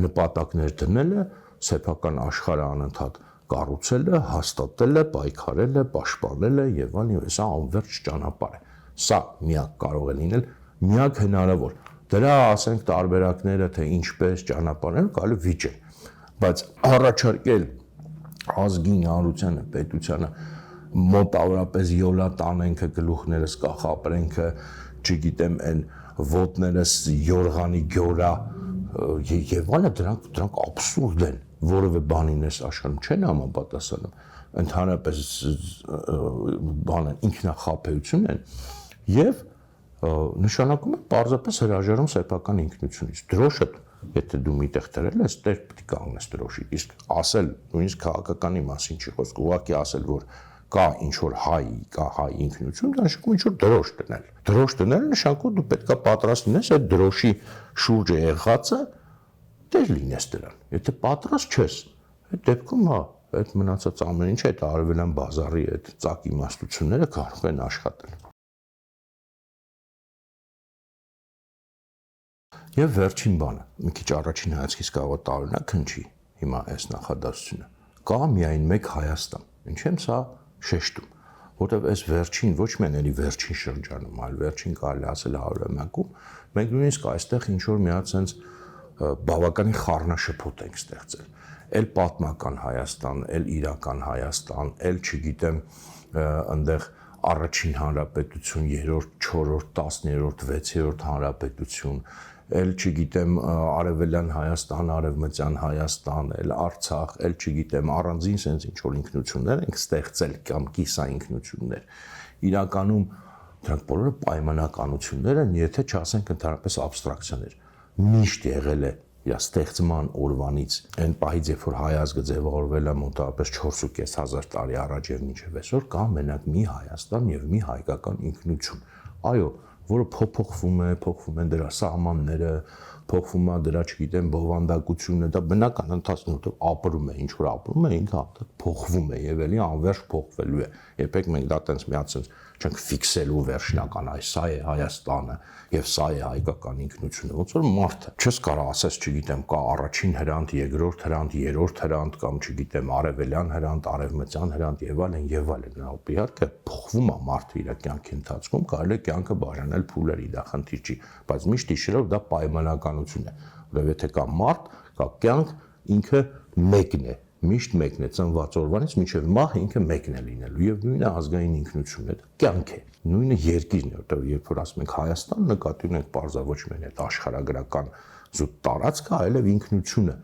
նպատակներ դնելը, սեփական աշխարհը անընդհատ կառուցելը, հաստատելը, պայքարելը, պաշտպանելը եւ այլն, սա անվերջ ճանապարհ է։ Սա միակ կարող է լինել, միակ հնարավոր։ Դրա ասենք տարբերակները թե ինչպես ճանապարհներ կարելի վիճել, բայց առաջարկել ազգին, հանրությանը, պետությանը մոտավորապես յոլա տանենքը, գլուխներս կախապրենքը, չգիտեմ, այն ոտներս յորղանի գյորա եւ այլն, դրանք աբսուրդ են, որևէ բանին ես աշխարհում չեն համապատասխանում, ընդհանրապես բանը ինքնախապեյություն են եւ նշանակում է պարզապես հրաժարում սեփական ինքնությունից։ Դրոշը եթե դու միտեղ դրել ես, դեր պետք է կանգնես դրոշի, իսկ ասել նույնիսկ քաղաքականի մասին չի խոսք, ուղղակի ասել, որ կա ինչ որ հայ ինքնություն, դա նշանակում ինչ որ դրոշ դնել։ Դրոշ դնելը նշանակում դու պետք է պատրաստ լինես այդ դրոշի շուրջը եղածը դեր լինես դրան։ Եթե պատրաստ չես, այդ դեպքում հա, այդ մնացած ամեն ինչը այդ արևելյան բազարի այդ ծակ իմաստությունները կարող են աշխատել։ Եվ վերջին բանը, մի քիչ առաջին հայացքից կարող է տարօրինակ հնչի հիմա այս նախադասությունը։ Կա միայն մեկ Հայաստան։ Ինչ եմ սա շեշտում, որտեղ այս վերջին ոչ միայն էլի վերջին շրջանում, այլ վերջին կարելի ասել 100-ամյակում, մենք նույնիսկ այստեղ ինչ որ մի հատ sense բավականին խառնաշփոթ ենք ստեղծել։ Էլ պատմական Հայաստան, էլ իրական Հայաստան, էլ չգիտեմ, այնտեղ առաջին հանրապետություն, երրորդ, չորրորդ, 10-րդ, 6-րդ հանրապետություն, էլ չգիտեմ արևելյան Հայաստան, արևմտյան Հայաստան, էլ Արցախ, էլ չգիտեմ առանձին sense ինչ որ ինքնություններ ենք ստեղծել կամ կիսա ինքնություններ։ Իրականում դրանք բոլորը պայմանականություններ են, եթե չասենք ընդհանրապես աբստրակցիաներ։ Միշտ եղել է իր ստեղծման օրվանից այն պահից, երբ որ հայ ազգը ձևավորվել է մոտավորապես 4.500 տարի առաջ եւ մինչեւ այսօր, կա մենակ մի Հայաստան եւ մի հայկական ինքնություն։ Այո, որը փոփոխվում են դրա սահմանները, փոխվում է դրա, չգիտեմ, բովանդակությունը, դա բնական ընթացքում ապրում է, ինչ որ ապրում է, ինքը փոխվում է եւ էլի անվերջ փոխվելու է։ Երբեք մենք դա տենց միացած չենք ֆիքսելու վերջնական, այ սա է Հայաստանը եւ սա է հայկական ինքնությունը, ոնց որ մարդը չես կարող ասես, չգիտեմ, կա առաջին հրանտ, երկրորդ հրանտ, երրորդ հրանտ կամ չգիտեմ, արևելյան հրանտ, արևմտյան հրանտ եւ այլն, իհարկե փոխվում է մարդը իր կյանքի ընթացքում, կարելի է կյանքը բաժանել փուլերի, դա խնդիր չի, բայց միշտ հիշելով դա պայմանականություն է, Որովհետև եթե կա մարդ, կա կյանք, ինքը մեկն է, միշտ մեկն է, ծնված օրվանից մինչև մահ ինքը մեկն է լինելու եւ նույնը ազգային ինքնությունը, դա կյանք է։ Նույնը երկիրն է, որտեղ երբ որ ասում ենք Հայաստան, նկատի ունենք բարձր ոչ միայն այդ աշխարհագրական զուտ տարածքը, այլև ինքնությունը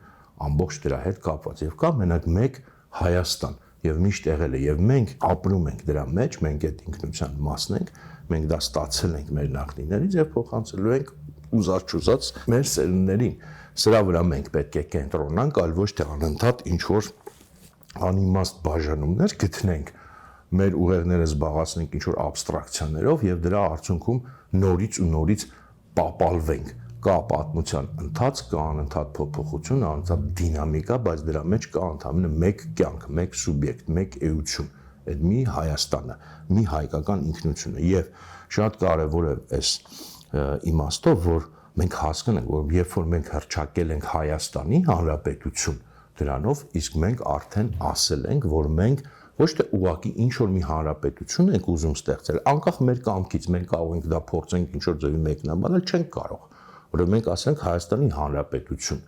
ամբողջ դրա հետ կապված եւ կա մենակ մեկ Հայաստան եւ միշտ եղել է եւ մենք ապրում ենք դրա մեջ, մենք այդ ինքնության մասն ենք, մենք դա ստացել ենք մեր նախնիներից եւ փոխանցելու ենք ուզած մեր սերունդներին։ Սրա վրա մենք պետք է կենտրոնանանք, այլ ոչ թե անընդհատ ինչ որ անիմաստ բաժանումներ գտնենք, մեր ուղեղները զբաղացնենք ինչ որ աբստրակցիաներով եւ դրա արդյունքում նորից ու նորից պապալվենք։ Կա պատմության ընթացք, կա անընդհատ փոփոխություն, անընդհատ դինամիկա, բայց դրա մեջ կա ընդհանրապես մեկ կյանք, մեկ սուբյեկտ, մեկ էություն, այդ մի Հայաստանը, մի հայկական ինքնությունը եւ շատ կարեւոր է այս իմաստով, որ մենք հասկանանք, որ երբ որ մենք հռչակել ենք Հայաստանի Հանրապետություն, դրանով իսկ մենք արդեն ասել ենք, որ մենք ոչ թե ուղղակի ինչ որ մի հանրապետություն ենք ուզում ստեղծել, անկախ մեր կամքից, մենք կարող ենք դա փորձենք ինչ որ ձևի մեկնաբանել, չենք կարող, որովհետև մենք ասենք Հայաստանի Հանրապետություն,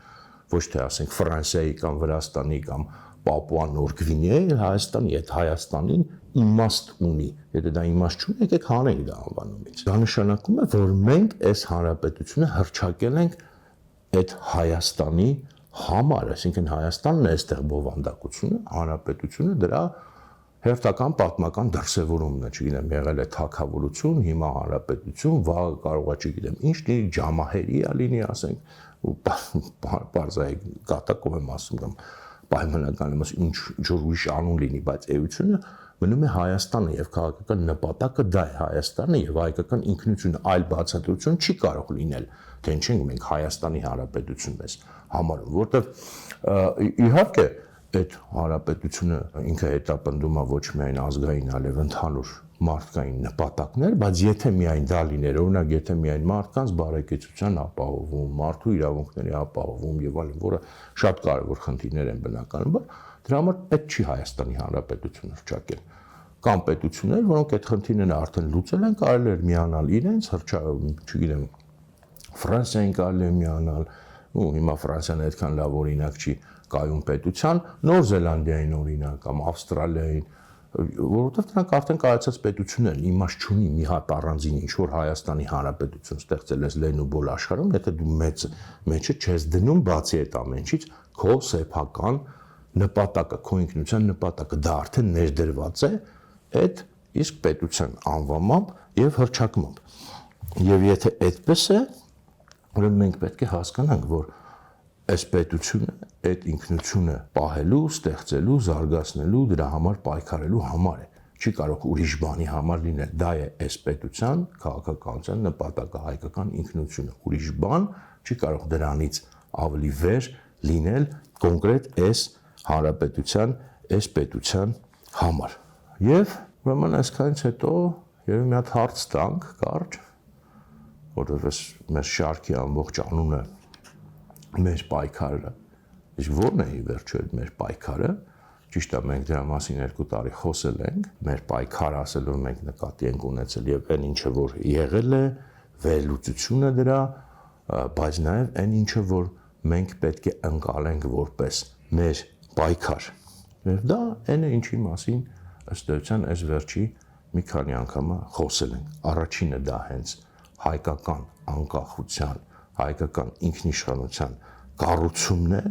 ոչ թե ասենք Ֆրանսիայի կամ Վրաստանի կամ Պապուա Նոր Գվինեայի, Հայաստանի, այդ Հայաստանին իմաստ ունի, եթե դա իմաստ չունի, եկեք հանենք դա անվանումից։ Դա նշանակում է, որ մենք այս հանրապետությունը հռչակել ենք այդ Հայաստանի համար, այսինքն Հայաստանն է այստեղ բովանդակությունը, հանրապետությունը դրա հերթական պատմական դրսևորումն է, չգիտեմ, եղել է թագավորություն, հիմա հանրապետություն, վաղը կարող է, չգիտեմ, ինչ լինի, ջամահերիա լինի, ասենք, ու բարձրայի կատակով եմ ասում կամ պայմանական եմ ասում, ինչ որ ուրիշ անուն լինի, բայց էությունը մնում է Հայաստանը եւ քաղաքական նպատակը դա է Հայաստանը եւ հայկական ինքնությունը, այլ բացատրություն չի կարող լինել, թե ինչենք մենք Հայաստանի Հանրապետությունն ես համարում, որտեվ իհարկե այդ հանրապետությունը ինքը հետապնդում է ոչ միայն ազգային, այլև ընդհանուր մարդկային նպատակներ, բայց եթե միայն դա լիներ, օրինակ եթե միայն մարդկանց բարեկեցության ապահովում, մարդու իրավունքների ապահովում եւ այլն, որը շատ կարեւոր խնդիրներ են բնականաբար, դրա համար պետք չի Հայաստանի Հանրապետությունը հռչակել։ Կամ պետություններ, որոնք այդ խնդիրները արդեն լուծել են, կարելի է միանալ իրենց, չգիտեմ, Ֆրանսիային կարելի է միանալ, ու հիմա Ֆրանսիան այդքան լավ օրինակ չի կայուն պետության, Նոր Զելանդիային օրինակ կամ Ավստրալիային, որովհետև դրանք արդեն կայացած պետություններ են, իմաստ չունի մի հատ առանձին ինչ որ Հայաստանի Հանրապետություն ստեղծել ես լեն ու բոլ աշխարհում, եթե դու մեջը չես դնում բացի այդ ամենից քո սեփական նպատակը, քո ինքնության նպատակը, դա արդեն ներդրված է այդ իսկ պետության անվամամբ եւ հռչակմամբ։ Եվ եթե այդպես է, ուրեմն մենք պետք է հասկանանք, որ այս պետությունը, այդ ինքնությունը պահելու, ստեղծելու, զարգացնելու, դրա համար պայքարելու համար է։ Չի կարող ուրիշ բանի համար լինել։ Դա է այս պետության քաղաքականության նպատակը, հայկական ինքնությունը։ Ուրիշ բան չի կարող դրանից ավելի վեր լինել կոնկրետ այս հանրապետության, այս պետության համար։ Եվ ուրեմն այսքանից հետո երևի մի հատ հարց տանք կարճ, որովհետև մեր շարքի ամբողջ անունը մեր պայքարը, իսկ ո՞րն է ի վերջո այդ մեր պայքարը, ճիշտ է մենք դրա մասին 2 տարի խոսել ենք, մեր պայքարը ասելով մենք նկատի ենք ունեցել եւ այն ինչը որ եղել է, վերլուծությունը դրա, բայց նաեւ այն ինչը որ մենք պետք է ընկալենք որպես մեր պայքար։ Եվ դա այն է ինչի մասին ըստ էության այս վերջի մի քանի անգամ խոսել ենք։ Առաջինը դա հենց հայկական անկախության, հայկական ինքնիշխանության կառուցումն է,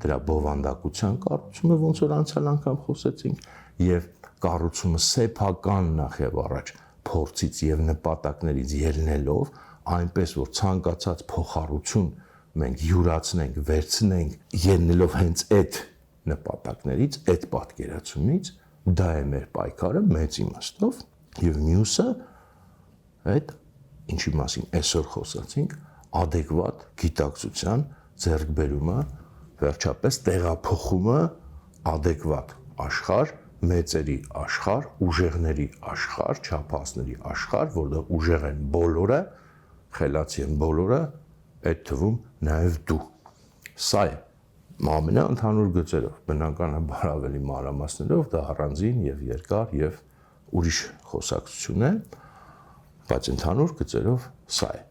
դրա բովանդակության կառուցումը, ոնց որ անցյալ անգամ խոսեցինք, եւ կառուցումը սեփական նախ եւ առաջ փորձից եւ նպատակներից ելնելով, այնպես որ ցանկացած փոխառություն մենք յուրացնենք, վերցնենք, ելնելով հենց այդ նպատակներից, այդ պատկերացումից, դա է մեր պայքարը մեծ իմաստով, եւ մյուսը այդ ինչի մասին այսօր խոսացինք, adekvat գիտակցության ձեռքբերումը, վերջապես տեղափոխումը adekvat աշխարհ, մեծերի աշխարհ, ուժեղների աշխարհ, չափածների աշխարհ, որտեղ ուժեղ են բոլորը, խելացի են բոլորը, այդ թվում նաև դու։ Սա է ամենաընդհանուր գծերով, բնականաբար ավելի մանրամասներով դա առանձին եւ երկար եւ ուրիշ խոսակցություն է, բայց ընդհանուր գծերով սա է։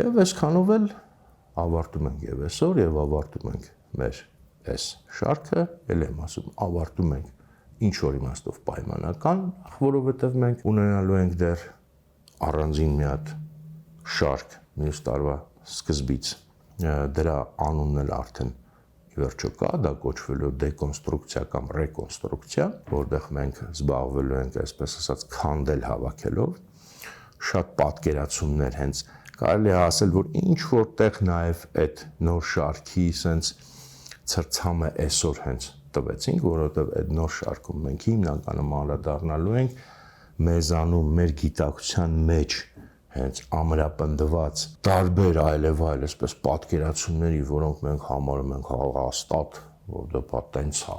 Եվ այսքանով էլ ավարտում ենք եւ այսօր եւ ավարտում ենք մեր այս շարքը, ել եմ ասում, ավարտում ենք ինչ որ իմաստով պայմանական, որովհետեւ մենք ունենալու ենք դեռ առանձին մի հատ շարք մյուս տարվա սկզբից դրա անունն էլ արդեն վերջո կա, դա կոչվելու դեկոնստրուկցիա կամ ռեկոնստրուկցիա, որտեղ մենք զբաղվելու ենք, այսպես ասած, քանդել հավաքելով, շատ պատկերացումներ հենց կարելի է ասել, որ ինչ որտեղ նաև այդ նոր շարքի sense ծրցամը այսօր հենց տվեցինք, որովհետև այդ նոր շարքում մենք հիմնականում անդրադառնալու ենք մեզանում, մեր գիտակցության մեջ հենց ամրապնդված տարբեր այլև այլ այսպես պատկերացումների, որոնք մենք համարում ենք հաստատ, որ դա տենց է,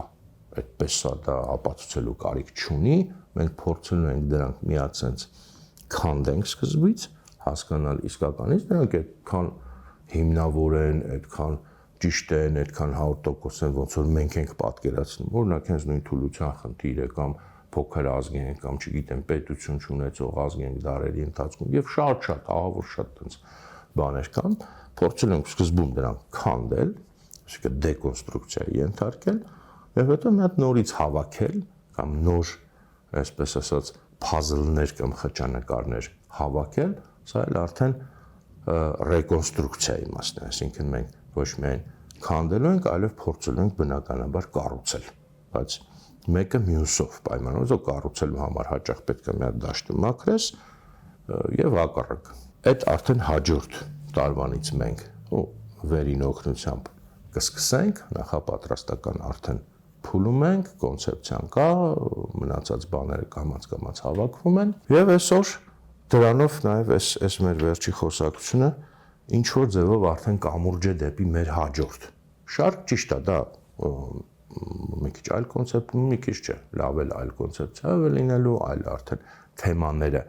այդպես է, դա ապացուցելու կարիք չունի, մենք փորձելու ենք դրանք միած sense քանդենք սկզբից, հասկանալ իսկականից, դրանք այդքան հիմնավոր են, այդքան ճիշտ են, այդքան 100% են, ոնց որ մենք ենք պատկերացնում, օրինակ հենց նույն թուլության խնդիրը կամ փոքր ազգ են կամ չգիտեմ պետություն չունեցող ազգ են դարերի ընթացքում եւ շատ ահավոր շատ տենց բաներ կան, փորձել ենք սկզբում դրանք քանդել, այսինքն դեկոնստրուկցիայի ենթարկել եւ հետո մի հատ նորից հավաքել կամ նոր, այսպես ասած, փազլներ կամ խճանկարներ հավաքել, սա էլ արդեն ռեկոնստրուկցիայի իմաստն է, այսինքն մենք ոչ միայն քանդելու ենք, այլև փորձելու ենք բնականաբար կառուցել, բայց մեկը մյուսով պայմանով կառուցելու համար հաճախ պետք է մի հատ դաշտը մաքրես եւ հակառակ։ Այդ արդեն հաջորդ տարվանից մենք վերին օգնությամբ կսկսենք, նախապատրաստական արդեն փուլում ենք, կոնցեպցիան կա, մնացած բաները կամաց հավաքվում են եւ այսօր դրանով նաեւ այս մեր վերջի խոսակցությունը ինչ որ ձևով արդեն կամուրջ է դեպի մեր հաջորդ շարք, ճիշտ է, դա մի քիչ այլ կոնցեպտ, մի քիչ չէ, լավ էլ այլ կոնցեպցիա է լինելու, այլ արդեն թեմաները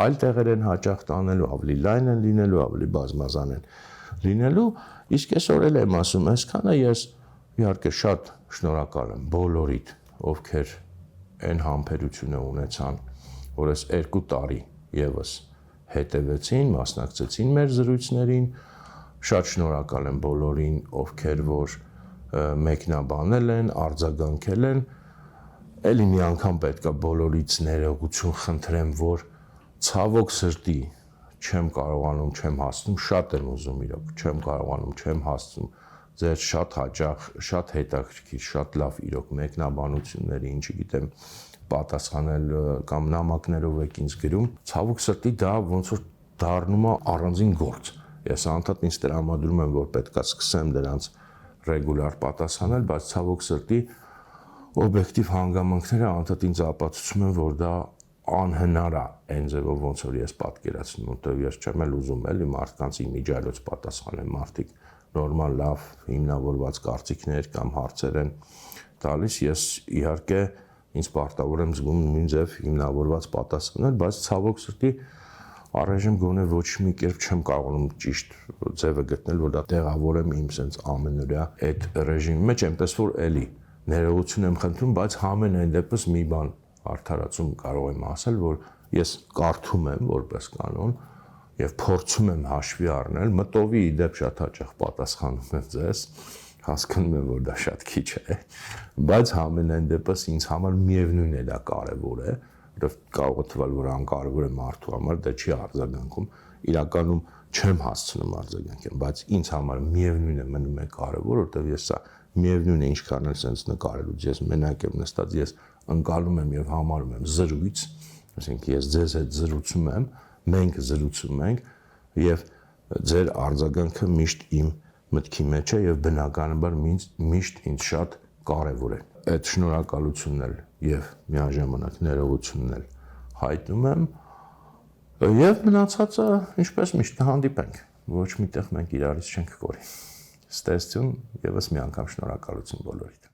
այլ տեղեր են հաճախ տանելու, ավելի լայն են լինելու, ավելի բազմազան են լինելու, իսկ այսօր էլ եմ ասում, այսքանը ես իհարկե շատ շնորհակալ եմ բոլորիդ, ովքեր այն համբերությունը ունեցան, որ այս 2 տարի եւս հետևեցին, մասնակցեցին մեր զրույցներին, շատ շնորհակալ եմ բոլորին, ովքեր որ մեկնաբանել են, արձագանքել են, էլի մի անգամ պետք է բոլորից ներողություն խնդրեմ, որ ցավոք սրտի չեմ կարողանում, չեմ հասնում, շատ եմ ուզում իրոք, չեմ կարողանում, չեմ հասնում ձեր շատ հաճախ, շատ հետաքրքիր, շատ լավ իրոք մեկնաբանությունների, ինչի գիտեմ, պատասխանել կամ նամակներով եք ինձ գրում, ցավոք սրտի դա ոնց որ դառնում է առանձին գործ։ Ես անդադ ինձ տրամադրում եմ, որ պետքա սկսեմ դրանց ռեգուլար պատասխանել, բայց ցավոք սրտի օբյեկտիվ հանգամանքները անդադ ինձ ապացուցում են, որ դա անհնար է այն ձևով ոնց որ ես պատկերացնում, որտեղ ես չեմ էլ ուզում էլի մարդկանց իմիջիայլոց պատասխանել, մարդիկ նորմալ լավ հիմնավորված կարծիքներ կամ հարցեր են տալիս, ես իհարկե ինձ պարտավոր եմ զգում նույն ձև հիմնավորված պատասխանել, բայց ցավոք սրտի առայժմ գոնե ոչ մի կերպ չեմ կարողանում ճիշտ ձևը գտնել, որ դա տեղավորեմ իմ sense ամենօրյա այդ ռեժիմի մեջ, այնպես որ էլի ներողություն եմ խնդրում, բայց համենայն դեպս մի բան արդարացում կարող եմ ասել, որ ես կարդում եմ որպես կանոն եւ փորձում եմ հաշվի առնել, մտովի դեպ շատ հաճախ պատասխանում եմ ձեզ, հասկանում եմ, որ դա շատ քիչ է, բայց համենայն դեպս ինձ համար միևնույն է դա կարևոր է, որովհետեւ կարող է թվալ, որ անկարևոր է մարդու համար, դա չի արձագանքում, իրականում չեմ հասցնում արձագանքեմ, բայց ինձ համար միևնույն է մնում է կարևոր, որովհետեւ ես սա միևնույն է ինչքան էլ sense նկարելուց ես մենակ եմ նստած, ես ընկալում եմ եւ համարում եմ զրույց, այսինքն ես ձեզ հետ զրուցում եմ, մենք զրուցում ենք եւ ձեր արձագանքը միշտ իմ մտքի մեջ է եւ բնականաբար միշտ ինձ շատ կարեւոր է։ Այդ շնորհակալությունն էլ եւ միաժամանակ ներողությունն էլ հայտնում եմ եւ մնացածը ինչպես միշտ կհանդիպենք, ոչ միտեղ մենք իրարից չենք կորի։ Ստեսություն եւս մի անգամ շնորհակալություն բոլորիդ։